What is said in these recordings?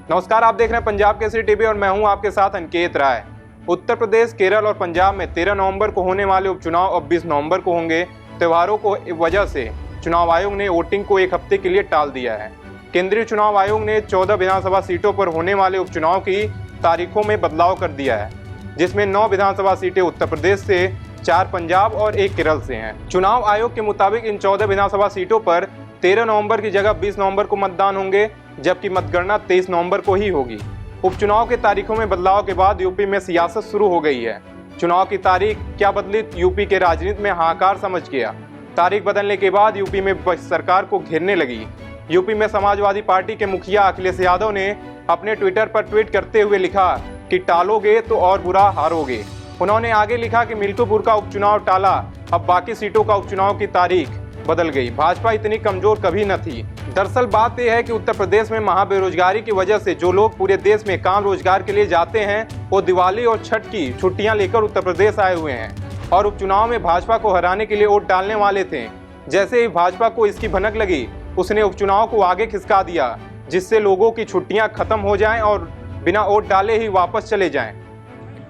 नमस्कार, आप देख रहे हैं पंजाब केसरी टीवी और मैं हूं आपके साथ अंकित राय। उत्तर प्रदेश, केरल और पंजाब में 13 नवंबर को होने वाले उपचुनाव अब 20 नवंबर को होंगे। त्योहारों को वजह से चुनाव आयोग ने वोटिंग को एक हफ्ते के लिए टाल दिया है। केंद्रीय चुनाव आयोग ने 14 विधानसभा सीटों पर होने वाले उपचुनाव की तारीखों में बदलाव कर दिया है, जिसमें 9 विधानसभा सीटें उत्तर प्रदेश से, 4 पंजाब और 1 केरल से हैं। चुनाव आयोग के मुताबिक इन 14 विधानसभा सीटों पर 13 नवंबर की जगह 20 नवंबर को मतदान होंगे, जबकि मतगणना 23 नवंबर को ही होगी। उपचुनाव के तारीखों में बदलाव के बाद यूपी में सियासत शुरू हो गई है। चुनाव की तारीख क्या बदली, यूपी के राजनीति में हाहाकार समझ गया। तारीख बदलने के बाद यूपी में सरकार को घेरने लगी। यूपी में समाजवादी पार्टी के मुखिया अखिलेश यादव ने अपने ट्विटर पर ट्वीट करते हुए लिखा कि टालोगे तो और बुरा हारोगे। उन्होंने आगे लिखा कि मिल्कीपुर का उपचुनाव टाला, अब बाकी सीटों का उपचुनाव की तारीख बदल गई। भाजपा इतनी कमजोर कभी न थी। दरअसल बात यह है कि उत्तर प्रदेश में महाबेरोजगारी की वजह से जो लोग पूरे देश में काम रोजगार के लिए जाते हैं, वो दिवाली और छठ की छुट्टियां लेकर उत्तर प्रदेश आए हुए हैं और उपचुनाव में भाजपा को हराने के लिए वोट डालने वाले थे। जैसे ही भाजपा को इसकी भनक लगी, उसने उपचुनाव को आगे खिसका दिया, जिससे लोगों की छुट्टियां खत्म हो जाएं और बिना वोट डाले ही वापस चले जाएं।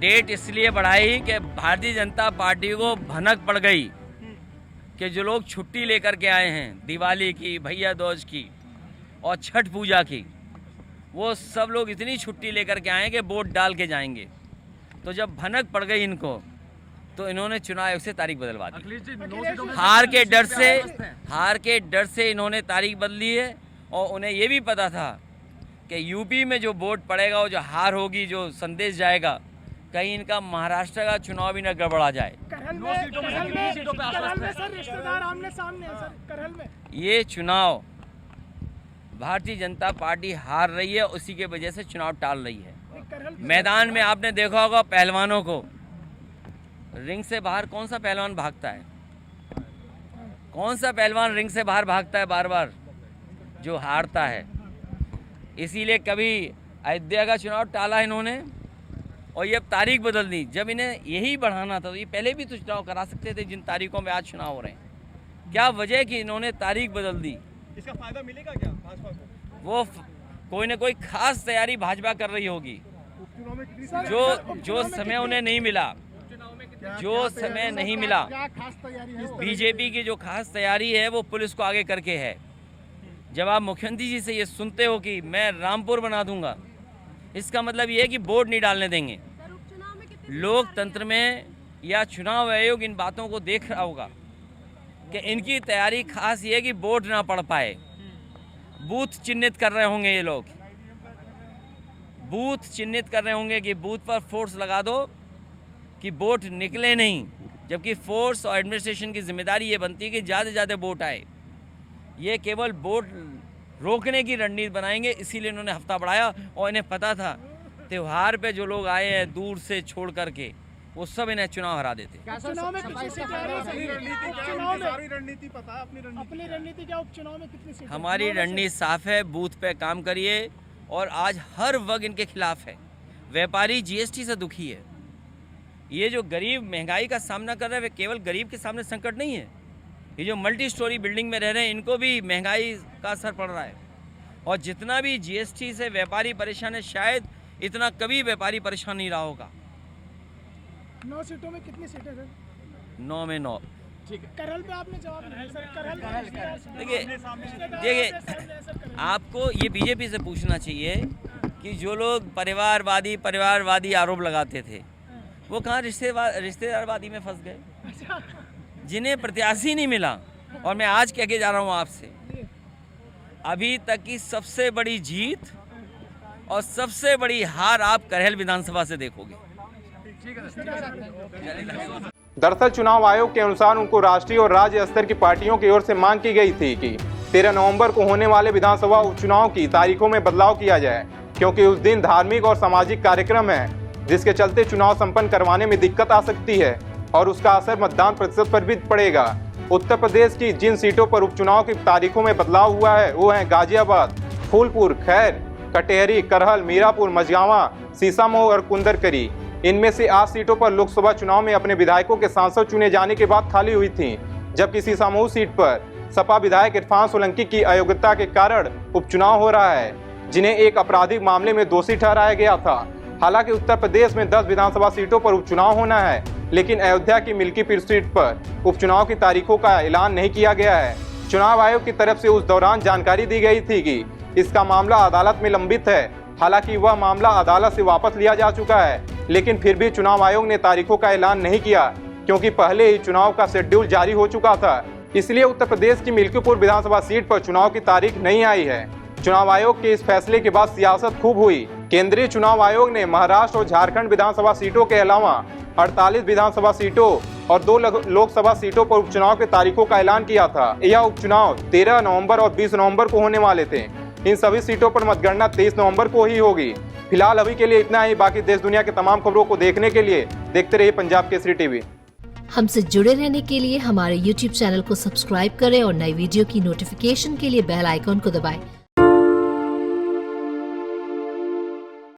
डेट इसलिए बढ़ाई कि भारतीय जनता पार्टी को भनक पड़ गई कि जो लोग छुट्टी लेकर के आए हैं दिवाली की, भैया दूज की और छठ पूजा की, वो सब लोग इतनी छुट्टी लेकर के आए कि वोट डाल के जाएंगे। तो जब भनक पड़ गई इनको, तो इन्होंने चुनाव आयोग से तारीख बदलवा दी। हार के डर से इन्होंने तारीख बदली है और उन्हें ये भी पता था कि यूपी में जो वोट पड़ेगा, वो जो हार होगी, जो संदेश जाएगा, कहीं इनका महाराष्ट्र का चुनाव भी न गड़बड़ा जाए। ये चुनाव भारतीय जनता पार्टी हार रही है, उसी के वजह से चुनाव टाल रही है। मैदान में आपने देखा होगा पहलवानों को, रिंग से बाहर कौन सा पहलवान भागता है? कौन सा पहलवान रिंग से बाहर भागता है बार बार? जो हारता है। इसीलिए कभी अयोध्या का चुनाव टाला इन्होंने और ये अब तारीख बदल दी। जब इन्हें यही बढ़ाना था तो ये पहले भी तो चुनाव करा सकते थे, जिन तारीखों में आज चुनाव हो रहे हैं। क्या वजह कि इन्होंने तारीख बदल दी? इसका फायदा मिलेगा क्या भाजपा को? वो कोई ना कोई खास तैयारी भाजपा कर रही होगी, जो समय उन्हें नहीं मिला, जो समय नहीं मिला। बीजेपी की जो खास तैयारी है वो पुलिस को आगे करके है। जब आप मुख्यमंत्री जी से ये सुनते हो कि मैं रामपुर बना दूंगा, इसका मतलब ये है कि वोट नहीं डालने देंगे। लोकतंत्र में या चुनाव आयोग इन बातों को देख रहा होगा कि इनकी तैयारी खास ये है कि वोट ना पड़ पाए। बूथ चिन्हित कर रहे होंगे ये लोग, बूथ चिन्हित कर रहे होंगे कि बूथ पर फोर्स लगा दो कि वोट निकले नहीं, जबकि फोर्स और एडमिनिस्ट्रेशन की जिम्मेदारी ये बनती है कि ज़्यादा से ज़्यादा वोट आए। ये केवल वोट रोकने की रणनीति बनाएंगे, इसीलिए इन्होंने हफ्ता बढ़ाया। और इन्हें पता था त्यौहार पे जो लोग आए हैं दूर से छोड़ करके, वो सब इन्हें चुनाव हरा देते। हमारी रणनीति साफ है, बूथ पे काम करिए। और आज हर वर्ग इनके खिलाफ है। व्यापारी जीएसटी से दुखी है। ये जो गरीब महंगाई का सामना कर रहे हैं, वे केवल गरीब के सामने संकट नहीं है। ये जो मल्टी स्टोरी बिल्डिंग में रह रहे हैं, इनको भी महंगाई का असर पड़ रहा है। और जितना भी जीएसटी से व्यापारी परेशान है, शायद इतना कभी व्यापारी परेशान नहीं रहा होगा। 9 सीटों में कितनी सीटें सर? 9 में 9। ठीक है। करहल पे आपने जवाब नहीं सर। करहल देखिए, आपको ये बीजेपी से पूछना चाहिए कि जो लोग परिवारवादी आरोप लगाते थे, वो कहाँ रिश्तेदारवादी में फंस गए, जिन्हें प्रत्याशी नहीं मिला। और मैं आज कह के जा रहा हूँ आपसे, अभी तक की सबसे बड़ी जीत और सबसे बड़ी हार आप करहल विधानसभा से देखोगे। दरअसल चुनाव आयोग के अनुसार उनको राष्ट्रीय और राज्य स्तर की पार्टियों की ओर से मांग की गई थी कि 13 नवंबर को होने वाले विधानसभा उपचुनाव की तारीखों में बदलाव किया जाए, क्योंकि उस दिन धार्मिक और सामाजिक कार्यक्रम है, जिसके चलते चुनाव संपन्न करवाने में दिक्कत आ सकती है और उसका असर मतदान प्रतिशत पर भी पड़ेगा। उत्तर प्रदेश की जिन सीटों पर उपचुनाव की तारीखों में बदलाव हुआ है, वो हैं गाजियाबाद, फूलपुर, खैर, कटेहरी, करहल, मीरापुर, मझगांवा, सीसामऊ और कुंदरकरी। इनमें से 8 सीटों पर लोकसभा चुनाव में अपने विधायकों के सांसद चुने जाने के बाद खाली हुई थीं, जबकि सीसामऊ सीट पर सपा विधायक इरफान सोलंकी की अयोग्यता के कारण उपचुनाव हो रहा है। जिन्हें एक आपराधिक मामले में दोषी ठहराया गया था। हालांकि उत्तर प्रदेश में 10 विधानसभा सीटों पर उपचुनाव होना है, लेकिन अयोध्या की मिल्कीपुर सीट पर उपचुनाव की तारीखों का ऐलान नहीं किया गया है। चुनाव आयोग की तरफ से उस दौरान जानकारी दी गई थी कि इसका मामला अदालत में लंबित है। हालांकि वह मामला अदालत से वापस लिया जा चुका है, लेकिन फिर भी चुनाव आयोग ने तारीखों का ऐलान नहीं किया, क्योंकि पहले ही चुनाव का शेड्यूल जारी हो चुका था। इसलिए उत्तर प्रदेश की मिल्कीपुर विधानसभा सीट पर चुनाव की तारीख नहीं आई है। चुनाव आयोग के इस फैसले के बाद सियासत खूब हुई। केंद्रीय चुनाव आयोग ने महाराष्ट्र और झारखंड विधानसभा सीटों के अलावा 48 विधानसभा सीटों और 2 लोकसभा सीटों पर उपचुनाव की तारीखों का ऐलान किया था। यह उपचुनाव 13 नवंबर और 20 नवंबर को होने वाले थे। इन सभी सीटों पर मतगणना 23 नवंबर को ही होगी। फिलहाल अभी के लिए इतना ही। बाकी देश दुनिया के तमाम खबरों को देखने के लिए देखते रहिए पंजाब केसरी टीवी। हमसे जुड़े रहने के लिए हमारे YouTube चैनल को सब्सक्राइब करें और नई वीडियो की नोटिफिकेशन के लिए बेल आइकॉन को दबाएं।